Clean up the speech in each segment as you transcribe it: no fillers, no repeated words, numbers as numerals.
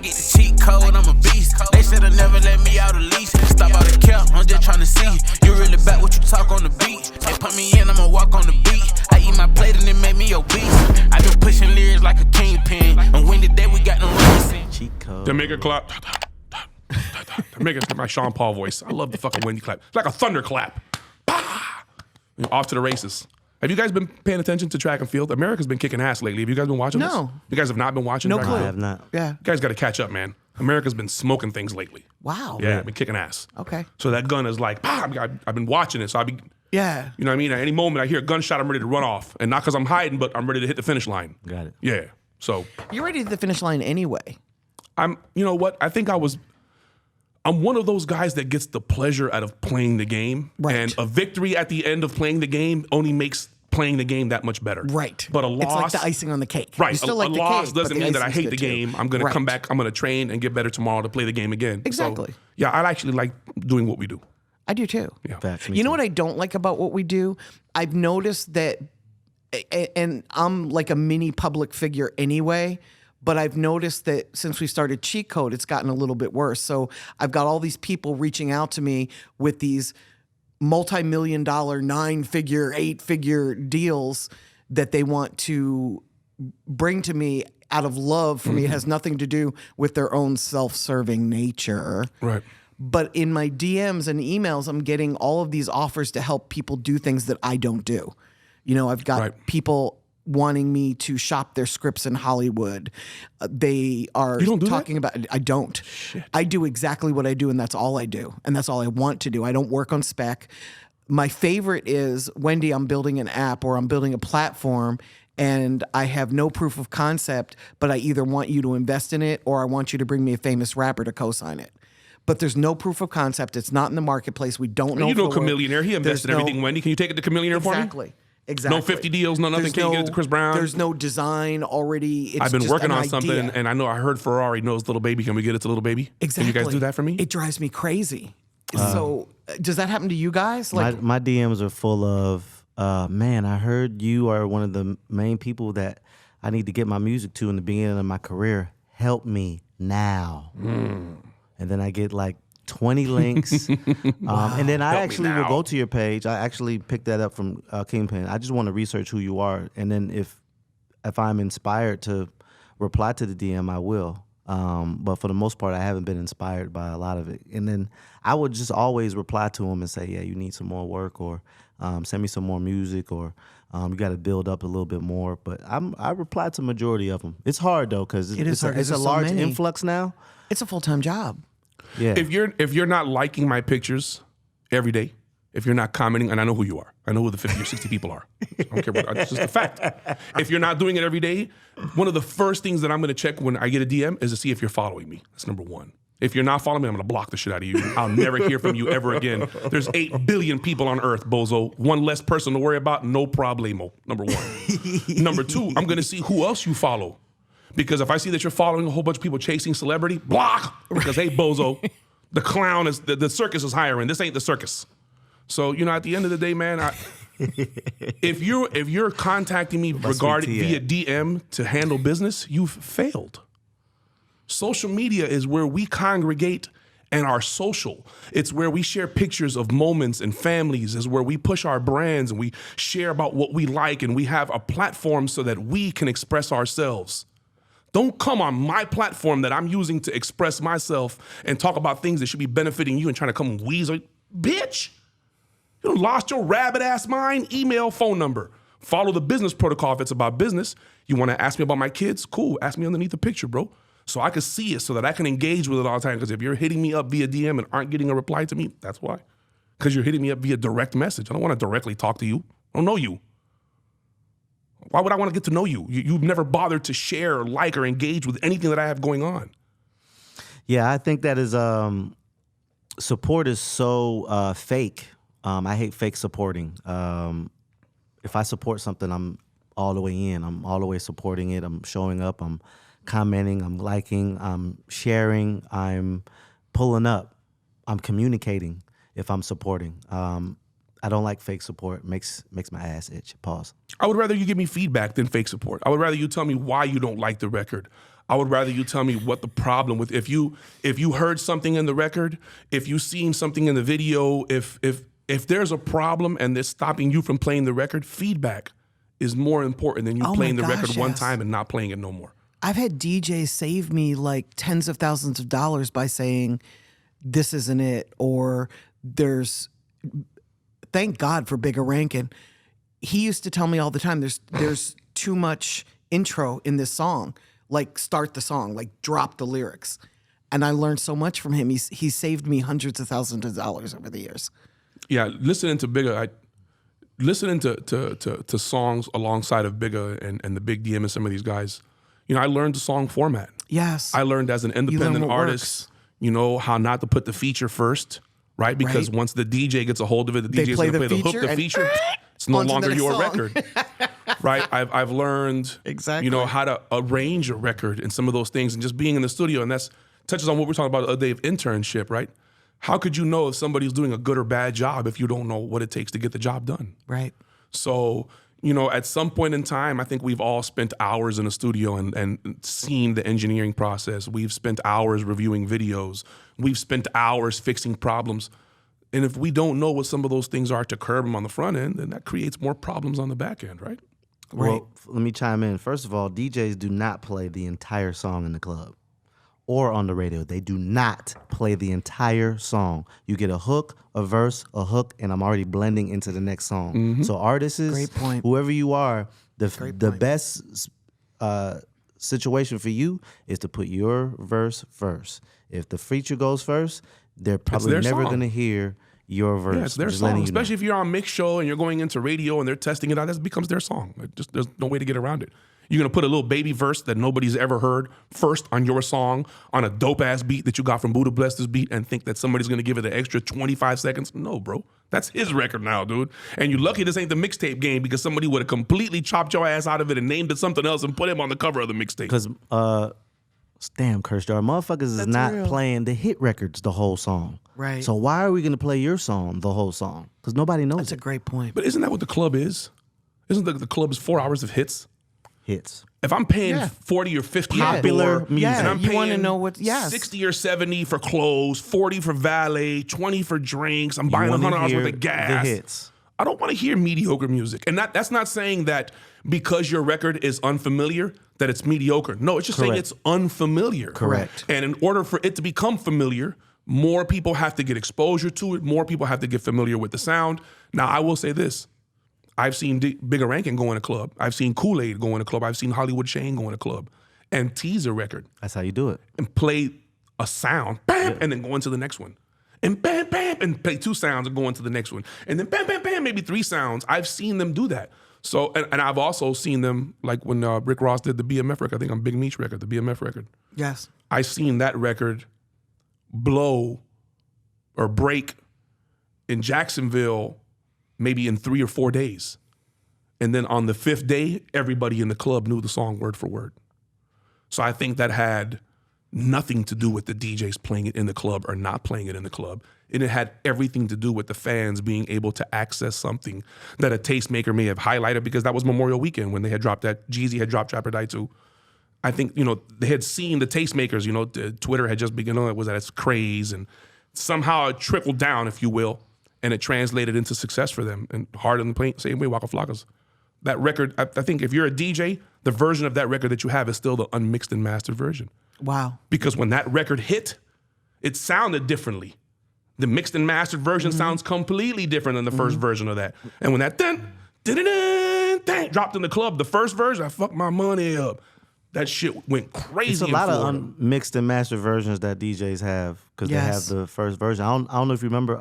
get the cheat code, I'm a beast. They should've never let me out of leash. Stop all the cap, I'm just tryna see. You really back what you talk on the beat. They put me in, I'ma walk on the beat. I eat my plate and it make me obese. I been pushing lyrics like a Kingpin. And when today we got them racing. Cheat code. To make a clap. To make it my Sean Paul voice. I love the fucking Wendy clap. It's like a thunder clap. Off to the races. Have you guys been paying attention to track and field? America's been kicking ass lately. Have you guys been watching this? No. You guys have not been watching? No track clue. and I field? have not. Yeah. You guys got to catch up, man. America's been smoking things lately. Wow. Yeah, been kicking ass. Okay. So that gun is like, I've been watching it. So Yeah. you know what I mean? At any moment I hear a gunshot, I'm ready to run off. And not because I'm hiding, but I'm ready to hit the finish line. Got it. Yeah. So You're ready to the finish line anyway. you know what? I think I'm one of those guys that gets the pleasure out of playing the game. Right. And a victory at the end of playing the game only makes playing the game that much better. Right. But a loss. It's like the icing on the cake. Right. You still like a the loss cake, but doesn't the mean that I icing's hate good the too. game. I'm going to come back. I'm going to train and get better tomorrow to play the game again. Exactly. So, yeah, I actually like doing what we do. I do too. Yeah. Facts, me You know too. what I don't like about what we do? I've noticed that, and I'm like a mini public figure anyway, but I've noticed that since we started Cheat Code, it's gotten a little bit worse. So I've got all these people reaching out to me with these multi-million-dollar, 9-figure, 8-figure deals that they want to bring to me out of love for me. It has nothing to do with their own self-serving nature. Right. But in my DMs and emails, I'm getting all of these offers to help people do things that I don't do. You know, I've got Right. people wanting me to shop their scripts in Hollywood. They are You don't do talking about, I don't. I do exactly what I do, and that's all I do. And that's all I want to do. I don't work on spec. My favorite is, Wendy, I'm building an app or I'm building a platform and I have no proof of concept, but I either want you to invest in it or I want you to bring me a famous rapper to co-sign it. But there's no proof of concept. It's not in the marketplace. We don't know. You know if it'll work. Chameleonaire. He invested in There's everything, Wendy. Can you take it to Chameleonaire for me? Exactly. No 50 deals, no nothing. There's Can you get it to Chris Brown? There's no design already. It's I've been just working an on something, idea. and I heard Ferrari knows Little Baby. Can we get it to Little Baby? Exactly. Can you guys do that for me? It drives me crazy. So does that happen to you guys? Like, My DMs are full of, man, I heard you are one of the main people that I need to get my music to in the beginning of my career. Help me now. And then I get like 20 links. And then I Help me actually will now. go to your page. I actually picked that up from Kingpin. I just want to research who you are. And then if I'm inspired to reply to the DM, I will. But for the most part, I haven't been inspired by a lot of it. And then I would just always reply to them and say, yeah, you need some more work, or send me some more music, or you got to build up a little bit more. But I reply to majority of them. It's hard, though, because It is hard 'cause it's a there's so large many. influx now. it's a full-time job. Yeah. If you're not liking my pictures every day, if you're not commenting, and I know who you are, I know who the 50 or 60 people are. I don't care what, it's just a fact. If you're not doing it every day, one of the first things that I'm going to check when I get a DM is to see if you're following me. That's number one. If you're not following me, I'm going to block the shit out of you. I'll never hear from you ever again. There's 8 billion people on Earth, bozo. One less person to worry about, no problemo. Number one. Number two, I'm going to see who else you follow. Because if I see that you're following a whole bunch of people chasing celebrity, block. Because, hey, bozo, the clown is, the circus is hiring. This ain't the circus. So, you know, at the end of the day, man, if you're contacting me regarding via DM to handle business, you've failed. Social media is where we congregate and are social. It's where we share pictures of moments and families. It's where we push our brands and we share about what we like, and we have a platform so that we can express ourselves. Don't come on my platform that I'm using to express myself and talk about things that should be benefiting you and trying to come weasel. Bitch, you lost your rabbit ass mind? Email, phone number. Follow the business protocol if it's about business. You want to ask me about my kids? Cool, ask me underneath the picture, bro. So I can see it, so that I can engage with it all the time. Because if you're hitting me up via DM and aren't getting a reply to me, that's why. Because you're hitting me up via direct message. I don't want to directly talk to you. I don't know you. Why would I want to get to know you? You've never bothered to share or like or engage with anything that I have going on. Yeah, I think that is support is so fake. I hate fake supporting. If I support something, I'm all the way in. I'm all the way supporting it. I'm showing up. I'm commenting. I'm liking. I'm sharing. I'm pulling up. I'm communicating if I'm supporting. I don't like fake support. Makes my ass itch. Pause. I would rather you give me feedback than fake support. I would rather you tell me why you don't like the record. I would rather you tell me what the problem with if you heard something in the record, if you seen something in the video, if there's a problem and they're stopping you from playing the record, feedback is more important than you playing the record one time and not playing it no more. I've had DJs save me like tens of thousands of dollars by saying, this isn't it, or thank God for Bigger Rankin. He used to tell me all the time, there's too much intro in this song. Like, start the song, like drop the lyrics. And I learned so much from him. He saved me hundreds of thousands of dollars over the years. Yeah, listening to Bigger, listening to songs alongside of Bigger and the Big DM and some of these guys, I learned the song format. Yes. I learned as an independent artist, how not to put the feature first, right? Because once the DJ gets a hold of it, the DJ is going to play the hook, the feature. It's no longer your record, right? I've learned, how to arrange a record and some of those things, and just being in the studio, and that's touches on what we're talking about the other day of internship, right? How could you know if somebody's doing a good or bad job if you don't know what it takes to get the job done? Right. So, at some point in time, I think we've all spent hours in a studio and seen the engineering process. We've spent hours reviewing videos. We've spent hours fixing problems. And if we don't know what some of those things are to curb them on the front end, then that creates more problems on the back end, right? Well, let me chime in. First of all, DJs do not play the entire song in the club or on the radio. They do not play the entire song. You get a hook, a verse, a hook, and I'm already blending into the next song. Mm-hmm. So artists, great point. Whoever you are, the best situation for you is to put your verse first. If the feature goes first, they're probably never going to hear your verse. Yeah, it's their song. Especially if you're on mix show and you're going into radio and they're testing it out, that becomes their song. There's no way to get around it. You're going to put a little baby verse that nobody's ever heard first on your song on a dope-ass beat that you got from Buddha Bless This Beat and think that somebody's going to give it an extra 25 seconds? No, bro. That's his record now, dude. And you're lucky this ain't the mixtape game because somebody would have completely chopped your ass out of it and named it something else and put him on the cover of the mixtape. Because, damn, Curse Jar, motherfuckers is not playing the hit records the whole song. Right. So why are we going to play your song the whole song? Because nobody knows That's a great point. But isn't that what the club is? Isn't the club is 4 hours of hits? Hits. If I'm paying 40 or 50 popular music, and I'm you want to paying know what? 60 or 70 for clothes, 40 for valet, 20 for drinks, I'm buying $100 worth of gas. The hits. I don't want to hear mediocre music. And that's not saying that because your record is unfamiliar, that it's mediocre. No, it's just saying it's unfamiliar. Correct. And in order for it to become familiar, more people have to get exposure to it. More people have to get familiar with the sound. Now, I will say this. I've seen Bigger Rankin go in a club. I've seen Kool-Aid go in a club. I've seen Hollywood Shane go in a club and tease a record. That's how you do it. And play a sound, bam, and then go into the next one. And bam, bam, and play 2 sounds and go into the next one. And then bam, bam, bam, maybe 3 sounds. I've seen them do that. So, and I've also seen them, like when Rick Ross did the BMF record, I think on Big Meech record, the BMF record. Yes. I've seen that record blow or break in Jacksonville maybe in 3 or 4 days. And then on the 5th day, everybody in the club knew the song word for word. So I think that had nothing to do with the DJs playing it in the club or not playing it in the club. And it had everything to do with the fans being able to access something that a tastemaker may have highlighted, because that was Memorial Weekend when they had dropped that, Jeezy had dropped Trapper Die 2. I think, they had seen the tastemakers, Twitter had just begun, it was at its craze, and somehow it trickled down, if you will, and it translated into success for them. And Hard in the Paint, same way, Waka Flocka's. That record, I think if you're a DJ, the version of that record that you have is still the unmixed and mastered version. Wow. Because when that record hit, it sounded differently. The mixed and mastered version sounds completely different than the first version of that. And when that dropped in the club, the first version, I fucked my money up. That shit went crazy. It's a lot of mixed and mastered versions that DJs have, because they have the first version. I don't know if you remember,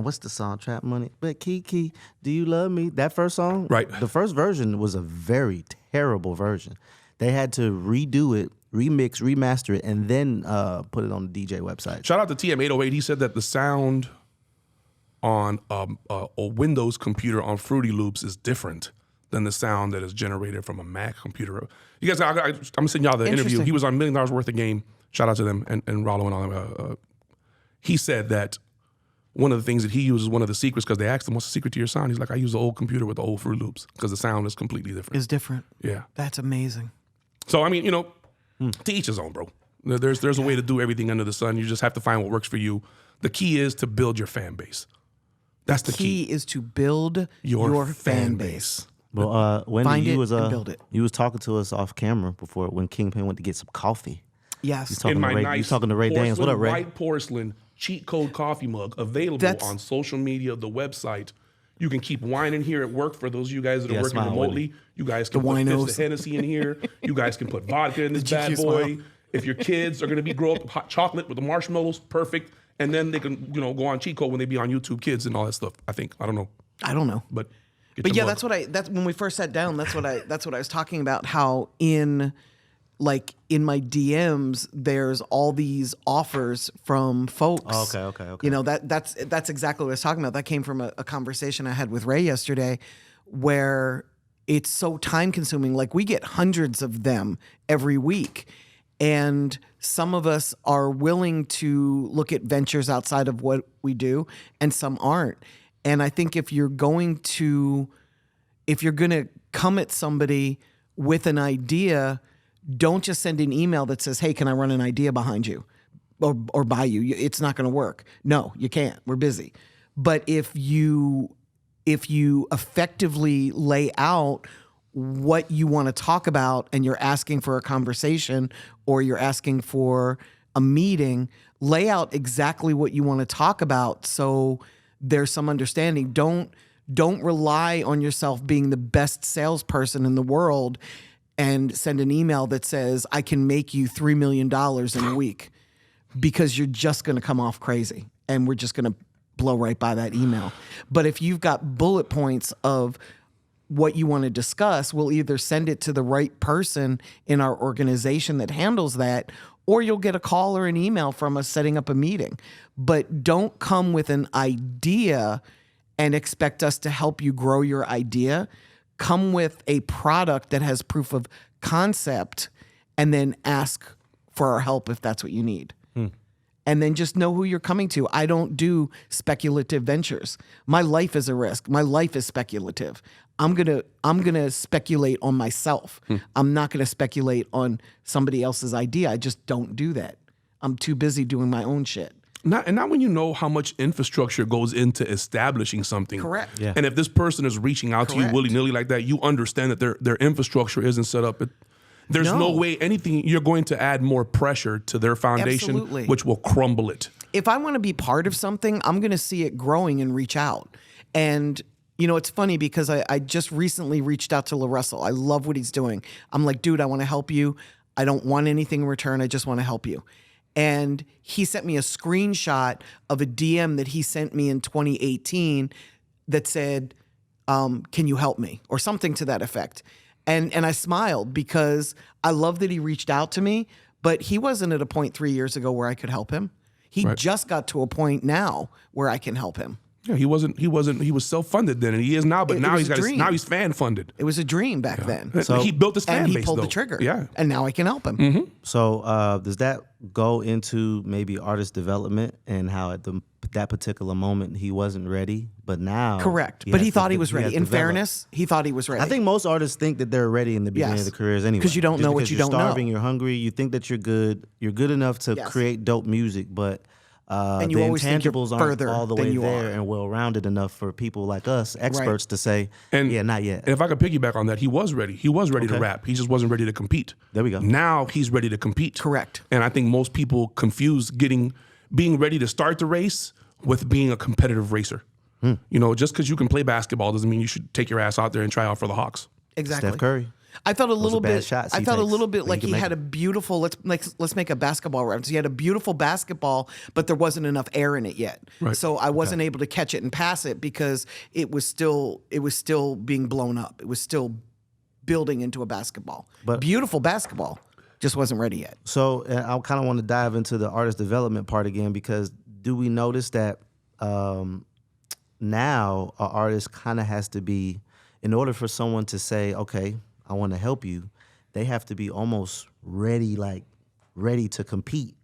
what's the song, Trap Money? But Kiki, do you love me? That first song? Right. The first version was a very terrible version. They had to redo it, remix, remaster it, and then put it on the DJ website. Shout out to TM808. He said that the sound on a Windows computer on Fruity Loops is different than the sound that is generated from a Mac computer. You guys, I'm sending y'all the interview. He was on $1 Million Worth of Game. Shout out to them and Rollo and all them. He said that one of the things that he uses, one of the secrets, because they asked him, what's the secret to your sound? He's like, I use the old computer with the old Fruit Loops because the sound is completely different. Is different. Yeah. That's amazing. So, I mean, you know, to each his own, bro. There's a way to do everything under the sun. You just have to find what works for you. The key is to build your fan base. That's the key. Is to build your fan base. Well, Wendy, Find you it was and build it. you was talking to us off camera before when Kingpin went to get some coffee. Yes. He's talking In to my Ray. nice You talking to Ray Daniels? What up, Ray? White Porcelain cheat code coffee mug available That's- on social media, the website. You can keep whining here at work for those of you guys that are Yeah, working smile, remotely. Wendy. You guys can The put winos. fifths of Hennessy in here. You guys can put vodka in this The bad GQ boy. smile. If your kids are going to be grow up with hot chocolate with the marshmallows, perfect. And then they can, you know, go on cheat code when they be on YouTube Kids and all that stuff. I think, I don't know, I don't know. but get But your yeah, mug. that's when we first sat down, that's what I was talking about, how in my DMs there's all these offers from folks. Okay. You know, that's exactly what I was talking about. That came from a conversation I had with Ray yesterday, where it's so time consuming. Like, we get hundreds of them every week. And some of us are willing to look at ventures outside of what we do, and some aren't. And I think if you're going to come at somebody with an idea, don't just send an email that says, hey, can I run an idea behind you or by you? It's not going to work. No, you can't. We're busy. But if you effectively lay out what you want to talk about, and you're asking for a conversation or you're asking for a meeting, lay out exactly what you want to talk about so there's some understanding. Don't rely on yourself being the best salesperson in the world and send an email that says, I can make you $3 million in a week, because you're just going to come off crazy and we're just going to blow right by that email. But if you've got bullet points of what you want to discuss, we'll either send it to the right person in our organization that handles that, or you'll get a call or an email from us setting up a meeting. But don't come with an idea and expect us to help you grow your idea. Come with a product that has proof of concept, and then ask for our help if that's what you need. And then just know who you're coming to. I don't do speculative ventures. My life is a risk. My life is speculative. I'm gonna speculate on myself. I'm not gonna speculate on somebody else's idea. I just don't do that. I'm too busy doing my own shit. Not when you know how much infrastructure goes into establishing something. Correct. Yeah. And if this person is reaching out to you Correct. willy-nilly like that, you understand that their infrastructure isn't set up. There's no way anything, you're going to add more pressure to their foundation, Absolutely. which will crumble it. If I want to be part of something, I'm going to see it growing and reach out. And, you know, it's funny because I just recently reached out to LaRussell. I love what he's doing. I'm like, dude, I want to help you. I don't want anything in return. I just want to help you. And he sent me a screenshot of a DM that he sent me in 2018 that said, can you help me? Or something to that effect. And I smiled because I love that he reached out to me, but he wasn't at a point 3 years ago where I could help him. He just got to a point now where I can help him. Yeah, he was self-funded then, and he is now, but now was a dream. now he's fan-funded. It was a dream back then. So he built his fan And he base, pulled though. the trigger. Yeah. And now I can help him. So does that go into maybe artist development and how at that particular moment he wasn't ready, but now Correct. But has he thought to- he was ready. has In developed. fairnof he thought he was ready. I think most artists think that they're ready in the beginning Yes. of their careers anyway. 'Cause you don't Just know what because you you're don't know. starving, you're hungry, you think that you're good enough to Yes. create dope music, but And you the always think you're intangibles aren't further all the than way you there are. and well-rounded enough for people like us, experts, to say, And yeah, not yet. And if I could piggyback on that, he was ready. He was ready to rap. He just wasn't ready to compete. There we go. Now he's ready to compete. Correct. And I think most people confuse being ready to start the race with being a competitive racer. You know, just because you can play basketball doesn't mean you should take your ass out there and try out for the Hawks. exactly. Steph Curry. I felt a little bad bit. shots I he felt a takes, little bit but like he can he make had a beautiful. Let's make a basketball reference. He had a beautiful basketball, but there wasn't enough air in it yet. Right. So I wasn't able to catch it and pass it because it was still being blown up. It was still building into a basketball. But- beautiful basketball, just wasn't ready yet. So I kind of want to dive into the artist development part again, because do we notice that now an artist kind of has to be, in order for someone to say, okay, I want to help you, they have to be almost ready to compete.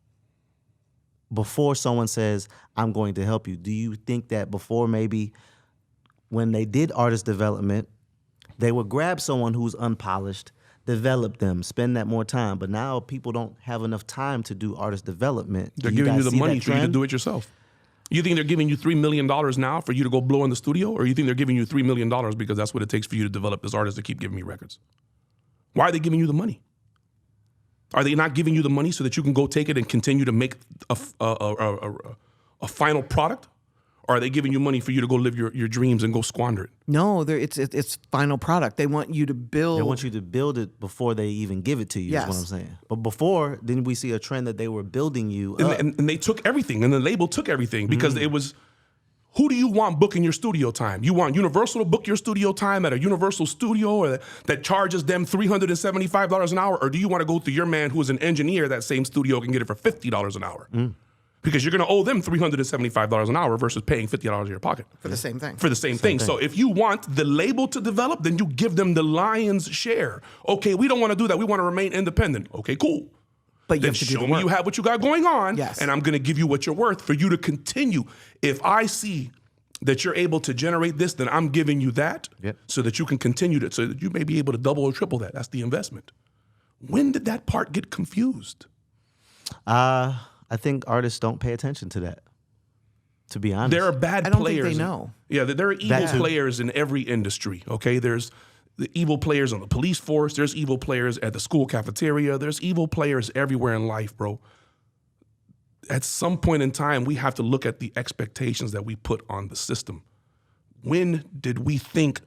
before someone says, I'm going to help you? Do you think that before, maybe when they did artist development, they would grab someone who's unpolished, develop them, spend that more time? But now people don't have enough time to do artist development. They're Do giving you guys the see money that for you to trend? do it yourself. You think they're giving you $3 million now for you to go blow in the studio? Or you think they're giving you $3 million because that's what it takes for you to develop this artist to keep giving me records? Why are they giving you the money? Are they not giving you the money so that you can go take it and continue to make a final product? Or are they giving you money for you to go live your dreams and go squander it? No, it's final product. They want you to build. They want you to build it before they even give it to you, is what Yes. I'm saying. But before, didn't we see a trend that they were building you up? And they took everything, and the label took everything because it was, who do you want booking your studio time? You want Universal to book your studio time at a Universal studio or that charges them $375 an hour? Or do you want to go to your man who is an engineer, that same studio can get it for $50 an hour? Because you're going to owe them $375 an hour versus paying $50 out of your pocket. for the same thing. For the same thing. So if you want the label to develop, then you give them the lion's share. Okay, we don't want to do that. We want to remain independent. Okay, cool. But you Then have to do show the me work. you have what you got going on, Yes. and I'm going to give you what you're worth for you to continue. If I see that you're able to generate this, then I'm giving you that so that you can continue to, so that you may be able to double or triple that. That's the investment. When did that part get confused? I think artists don't pay attention to that, to be honest. There are bad I don't think players. they know. Yeah, there are evil That too. players in every industry, okay? There's the evil players on the police force. There's evil players at the school cafeteria. There's evil players everywhere in life, bro. At some point in time, we have to look at the expectations that we put on the system. When did we think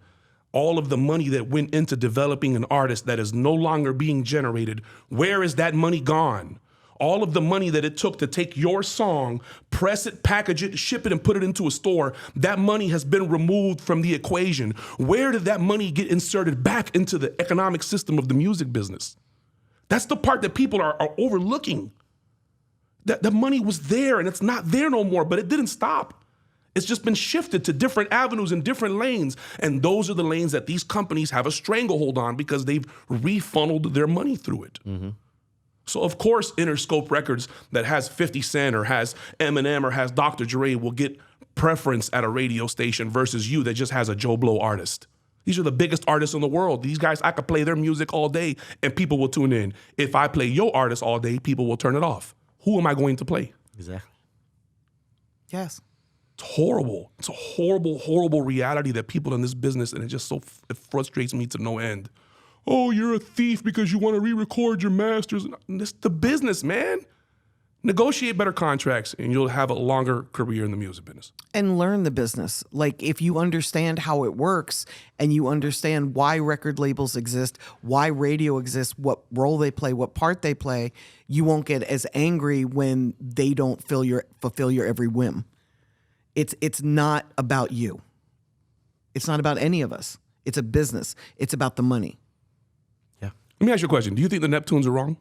all of the money that went into developing an artist that is no longer being generated, where is that money gone? All of the money that it took to take your song, press it, package it, ship it, and put it into a store, that money has been removed from the equation. Where did that money get inserted back into the economic system of the music business? That's the part that people are overlooking. That the money was there and it's not there no more, but it didn't stop. It's just been shifted to different avenues and different lanes. And those are the lanes that these companies have a stranglehold on because they've refunneled their money through it. So of course, Interscope Records that has 50 Cent or has Eminem or has Dr. Dre will get preference at a radio station versus you that just has a Joe Blow artist. These are the biggest artists in the world. These guys, I could play their music all day and people will tune in. If I play your artist all day, people will turn it off. Who am I going to play? Exactly. Yes. It's horrible. It's a horrible, horrible reality that people in this business, and it just it frustrates me to no end. Oh, you're a thief because you want to re-record your masters. It's the business, man. Negotiate better contracts and you'll have a longer career in the music business. And learn the business. Like if you understand how it works and you understand why record labels exist, why radio exists, what role they play, what part they play, you won't get as angry when they don't fulfill your every whim. It's not about you. It's not about any of us. It's a business. It's about the money. Yeah. Let me ask you a question. Do you think the Neptunes are wrong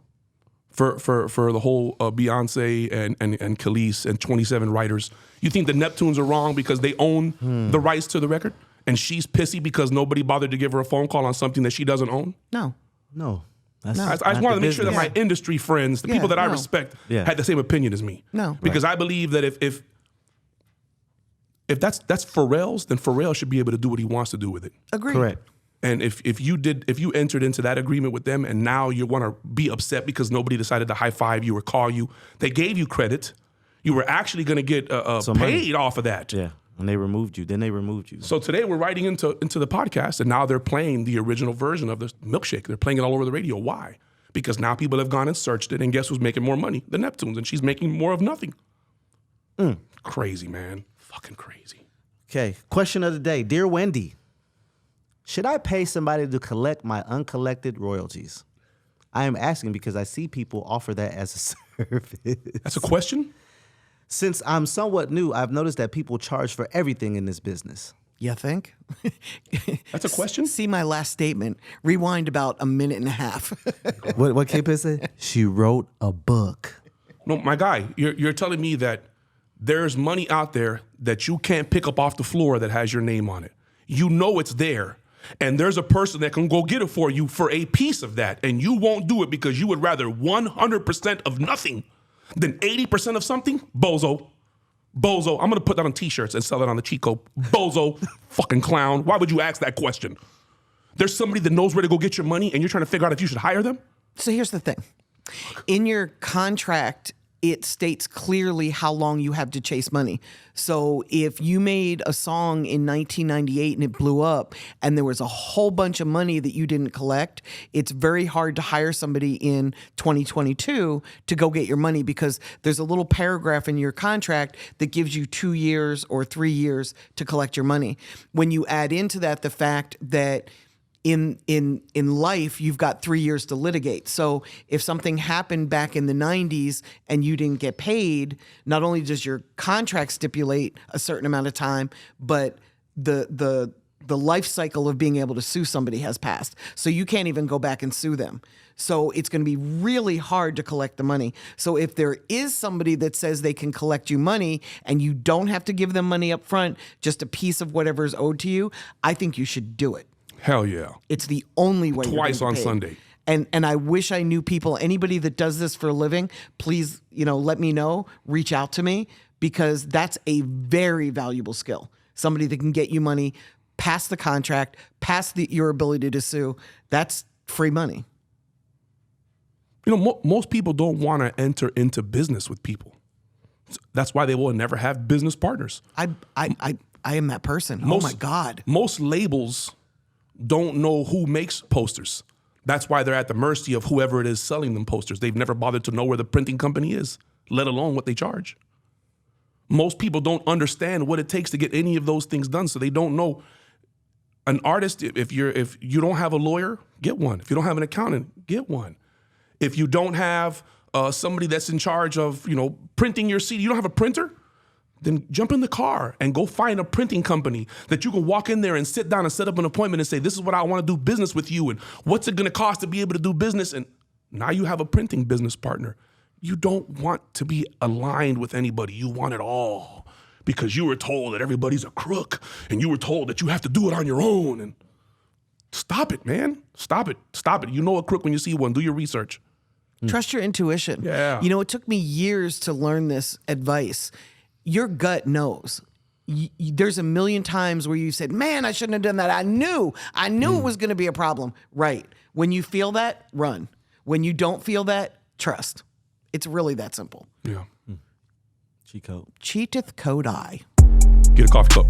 for the whole Beyonce and Khalees and 27 writers? You think the Neptunes are wrong because they own the rights to the record? And she's pissy because nobody bothered to give her a phone call on something that she doesn't own? No. No. That's I just not wanted the to make sure that business. my industry friends, the people that I no. respect, Yeah. had the same opinion as me. No. Because I believe that if that's Pharrell's, then Pharrell should be able to do what he wants to do with it. Agreed. Correct. And if you entered into that agreement with them and now you want to be upset because nobody decided to high five you or call you, they gave you credit. You were actually going to get Some money. paid off of that. Yeah. And they removed you. Then they removed you. So today we're writing into the podcast and now they're playing the original version of the milkshake. They're playing it all over the radio. Why? Because now people have gone and searched it and guess who's making more money? The Neptunes. And she's making more of nothing. Crazy, man. Fucking crazy. Okay. Question of the day. Dear Wendy, should I pay somebody to collect my uncollected royalties? I am asking because I see people offer that as a service. That's a question? Since I'm somewhat new, I've noticed that people charge for everything in this business. You think? That's a question? See my last statement. Rewind about a minute and a half. What Kingpin said? She wrote a book. No, my guy, you're telling me that there's money out there that you can't pick up off the floor that has your name on it. You know it's there. And there's a person that can go get it for you for a piece of that. And you won't do it because you would rather 100% of nothing Then 80% of something, bozo. Bozo. I'm going to put that on t-shirts and sell it on the cheat code. Bozo, fucking clown. Why would you ask that question? There's somebody that knows where to go get your money and you're trying to figure out if you should hire them? So here's the thing. In your contract, it states clearly how long you have to chase money. So if you made a song in 1998 and it blew up and there was a whole bunch of money that you didn't collect, it's very hard to hire somebody in 2022 to go get your money because there's a little paragraph in your contract that gives you 2 years or 3 years to collect your money. When you add into that the fact that in life, you've got 3 years to litigate. So if something happened back in the 90s and you didn't get paid, not only does your contract stipulate a certain amount of time, but the life cycle of being able to sue somebody has passed. So you can't even go back and sue them. So it's going to be really hard to collect the money. So if there is somebody that says they can collect you money and you don't have to give them money up front, just a piece of whatever is owed to you, I think you should do it. Hell yeah. It's the only way. Twice you're on paid. Sunday. And I wish I knew people, anybody that does this for a living, please, let me know, reach out to me, because that's a very valuable skill. Somebody that can get you money past the contract, past your ability to sue. That's free money. Most people don't want to enter into business with people. That's why they will never have business partners. I am that person. Oh my God. Most labels don't know who makes posters. That's why they're at the mercy of whoever it is selling them posters. They've never bothered to know where the printing company is, let alone what they charge. Most people don't understand what it takes to get any of those things done, so they don't know. An artist, if you don't have a lawyer, get one. If you don't have an accountant, get one. If you don't have somebody that's in charge of printing your CD, you don't have a printer, then jump in the car and go find a printing company that you can walk in there and sit down and set up an appointment and say, this is what I want to do business with you, and what's it going to cost to be able to do business? And now you have a printing business partner. You don't want to be aligned with anybody. You want it all because you were told that everybody's a crook and you were told that you have to do it on your own. And stop it, man. Stop it. Stop it. You know a crook when you see one. Do your research. Trust your intuition. Yeah. It took me years to learn this advice. Your gut knows. There's a million times where you said, man, I shouldn't have done that. I knew it was going to be a problem. Right. When you feel that, run. When you don't feel that, trust. It's really that simple. Yeah. Cheat code. Cheateth code I. Get a coffee cup.